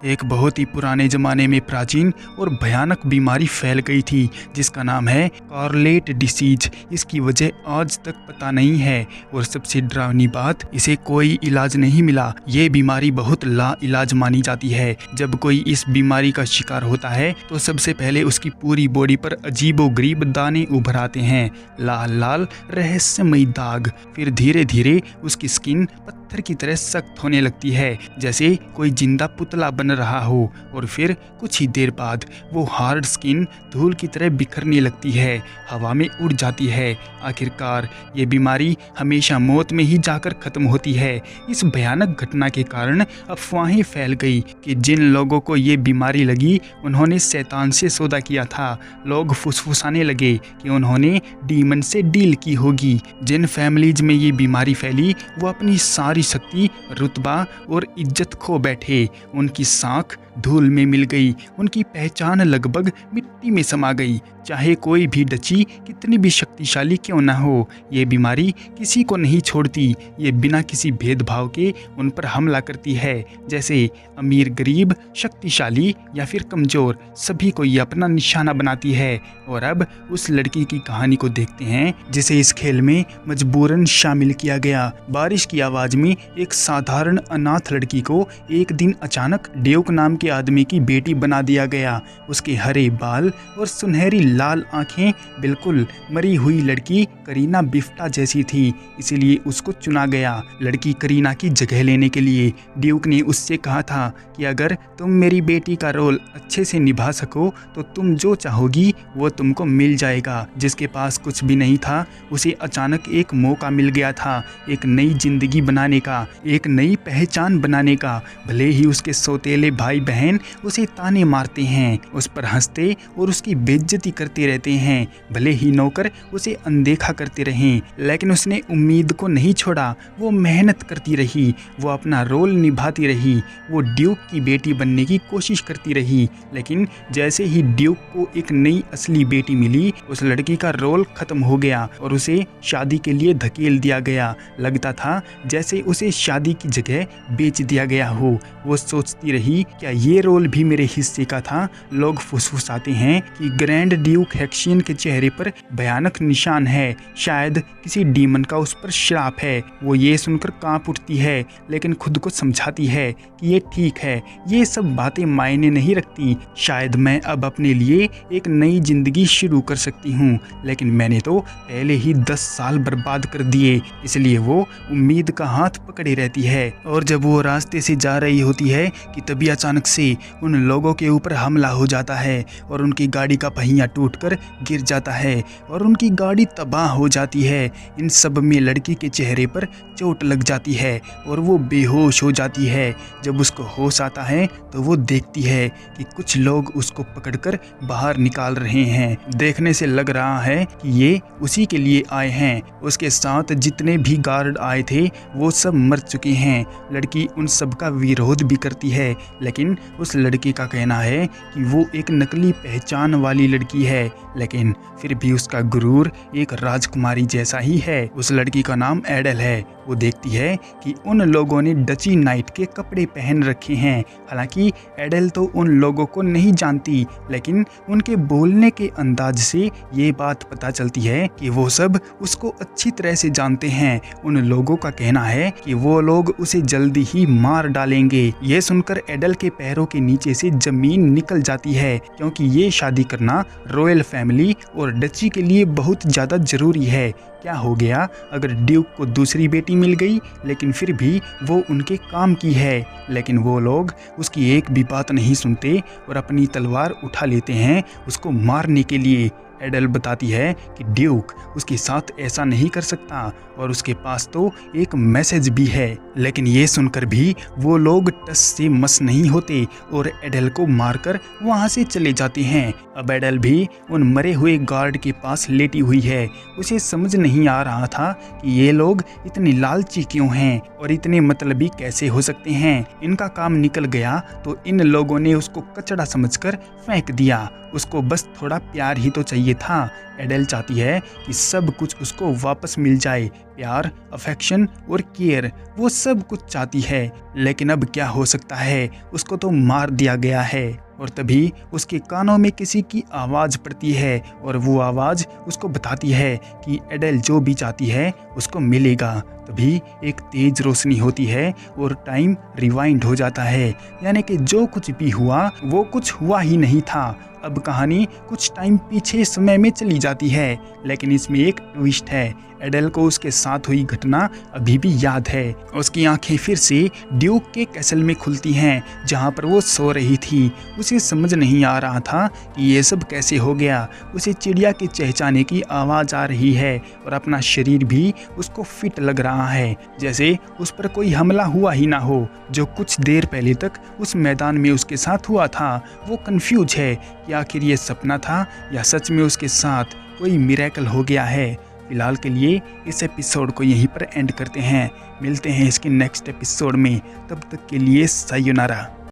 एक बहुत ही पुराने ज़माने में प्राचीन और भयानक बीमारी फैल गई थी जिसका नाम है स्कारलेट डिसीज। इसकी वजह आज तक पता नहीं है और सबसे डरावनी बात, इसे कोई इलाज नहीं मिला। ये बीमारी बहुत लाइलाज मानी जाती है। जब कोई इस बीमारी का शिकार होता है तो सबसे पहले उसकी पूरी बॉडी पर अजीबोगरीब दाने उभर आते हैं, लाल लाल रहस्यमयी दाग। फिर धीरे धीरे उसकी स्किन पत्थर की तरह सख्त होने लगती है, जैसे कोई जिंदा पुतला बन रहा हो। और फिर कुछ ही देर बाद वो हार्ड स्किन धूल की तरह बिखरने लगती है, हवा में उड़ जाती है। आखिरकार ये बीमारी हमेशा मौत में ही जाकर ख़त्म होती है। इस भयानक घटना के कारण अफवाहें फैल गई कि जिन लोगों को ये बीमारी लगी उन्होंने शैतान से सौदा किया था। लोग फुसफुसाने लगे कि उन्होंने डीमन से डील की होगी। जिन फैमिलीज में ये बीमारी फैली वो अपनी सारी शक्ति, रुतबा और इज्जत खो बैठे। उनकी साख धूल में मिल गई, उनकी पहचान लगभग मिट्टी में समा गई। चाहे कोई भी डची कितनी भी शक्तिशाली क्यों ना हो, ये बीमारी किसी को नहीं छोड़ती। ये बिना किसी भेदभाव के उन पर हमला करती है। जैसे अमीर, गरीब, शक्तिशाली या फिर कमज़ोर, सभी को ये अपना निशाना बनाती है। और अब उस लड़की की कहानी को देखते हैं जिसे इस खेल में मजबूरन शामिल किया गया। बारिश की आवाज़ में एक साधारण अनाथ लड़की को एक दिन अचानक ड्यूक नाम के आदमी की बेटी बना दिया गया। उसके हरे बाल और सुनहरी लाल आंखें बिल्कुल मरी हुई लड़की करीना बिफ्टा जैसी थी, इसीलिए उसको चुना गया लड़की करीना की जगह लेने के लिए। ड्यूक ने उससे कहा था कि अगर तुम मेरी बेटी का रोल अच्छे से निभा सको तो तुम जो चाहोगी वो तुमको मिल जाएगा। जिसके पास कुछ भी नहीं था उसे अचानक एक मौका मिल गया था, एक नई जिंदगी बनाने का, एक नई पहचान बनाने का। भले ही उसके सौतेले भाई बहन उसे ताने मारते हैं, उस पर हंसते और उसकी बेइज्जती करते रहते हैं, भले ही नौकर उसे अनदेखा करते रहें, लेकिन उसने उम्मीद को नहीं छोड़ा। वो मेहनत करती रही, वो अपना रोल निभाती रही, वो ड्यूक की बेटी बनने की कोशिश करती रही। लेकिन जैसे ही ड्यूक को एक नई असली बेटी मिली, उस लड़की का रोल खत्म हो गया और उसे शादी के लिए धकेल दिया गया। लगता था जैसे उसे शादी की जगह बेच दिया गया हो। वो सोचती रही, क्या ये रोल भी मेरे हिस्से का था? लोग फुसफुसाते हैं कि ग्रैंड ड्यूक हेक्सियन के चेहरे पर भयानक निशान है, शायद किसी डीमन का उस पर श्राप है। वो ये सुनकर कांप उठती है, लेकिन खुद को समझाती है कि ये ठीक है, ये सब बातें मायने नहीं रखती। शायद मैं अब अपने लिए एक नई जिंदगी शुरू कर सकती हूँ, लेकिन मैंने तो पहले ही 10 साल बर्बाद कर दिए। इसलिए वो उम्मीद का हाथ पकड़े रहती है। और जब वो रास्ते से जा रही होती है कि तभी अचानक से उन लोगों के ऊपर हमला हो जाता है और उनकी गाड़ी का पहिया टूटकर गिर जाता है और उनकी गाड़ी तबाह हो जाती है। इन सब में लड़की के चेहरे पर चोट लग जाती है और वो बेहोश हो जाती है। जब उसको होश आता है तो वो देखती है कि कुछ लोग उसको पकड़कर बाहर निकाल रहे हैं। देखने से लग रहा है कि ये उसी के लिए आए हैं। उसके साथ जितने भी गार्ड आए थे वो सब मर चुके हैं। लड़की उन सब का विरोध भी करती है, लेकिन उस लड़की का कहना है कि वो एक नकली पहचान वाली लड़की है, लेकिन फिर भी उसका गुरूर एक राजकुमारी जैसा ही है। उस लड़की का नाम एडल है। वो देखती है कि उन लोगों ने डची नाइट के कपड़े पहन रखे हैं। हालांकि एडल तो उन लोगों को नहीं जानती, लेकिन उनके बोलने के अंदाज से ये बात पता चलती है कि वो सब उसको अच्छी तरह से जानते हैं। उन लोगों का कहना है कि वो लोग उसे जल्दी ही मार डालेंगे। ये सुनकर एडल के पैरों के नीचे से जमीन निकल जाती है, क्योंकि ये शादी करना रॉयल फैमिली और डची के लिए बहुत ज़्यादा ज़रूरी है। क्या हो गया अगर ड्यूक को दूसरी बेटी मिल गई, लेकिन फिर भी वो उनके काम की है। लेकिन वो लोग उसकी एक भी बात नहीं सुनते और अपनी तलवार उठा लेते हैं उसको मारने के लिए। एडल बताती है कि ड्यूक उसके साथ ऐसा नहीं कर सकता और उसके पास तो एक मैसेज भी है। लेकिन ये सुनकर भी वो लोग टस से मस नहीं होते और एडल को मारकर वहाँ से चले जाते हैं। अब एडल भी उन मरे हुए गार्ड के पास लेटी हुई है। उसे समझ नहीं आ रहा था कि ये लोग इतने लालची क्यों हैं और इतने मतलबी कैसे हो सकते हैं। इनका काम निकल गया तो इन लोगों ने उसको कचड़ा समझकर फेंक दिया। उसको बस थोड़ा प्यार ही तो चाहिए था। एडल चाहती है कि सब कुछ उसको वापस मिल जाए, प्यार, अफेक्शन और केयर, वो सब कुछ चाहती है। लेकिन अब क्या हो सकता है, उसको तो मार दिया गया है। और तभी उसके कानों में किसी की आवाज़ पड़ती है और वो आवाज़ उसको बताती है कि एडेल जो भी चाहती है उसको मिलेगा। तभी एक तेज रोशनी होती है और टाइम रिवाइंड हो जाता है, यानी कि जो कुछ भी हुआ वो कुछ हुआ ही नहीं था। अब कहानी कुछ टाइम पीछे समय में चली जाती है, लेकिन इसमें एक ट्विस्ट है। एडेल को उसके साथ हुई घटना अभी भी याद है। उसकी आंखें फिर से ड्यूक के कैसल में खुलती हैं, जहां पर वो सो रही थी। उसे समझ नहीं आ रहा था कि ये सब कैसे हो गया। उसे चिड़िया के चहचहाने की आवाज़ आ रही है और अपना शरीर भी उसको फिट लग रहा है, जैसे उस पर कोई हमला हुआ ही ना हो, जो कुछ देर पहले तक उस मैदान में उसके साथ हुआ था। वो कंफ्यूज है कि आखिर ये सपना था या सच में उसके साथ कोई मिरेकल हो गया है। फिलहाल के लिए इस एपिसोड को यहीं पर एंड करते हैं। मिलते हैं इसके नेक्स्ट एपिसोड में, तब तक के लिए सायोनारा।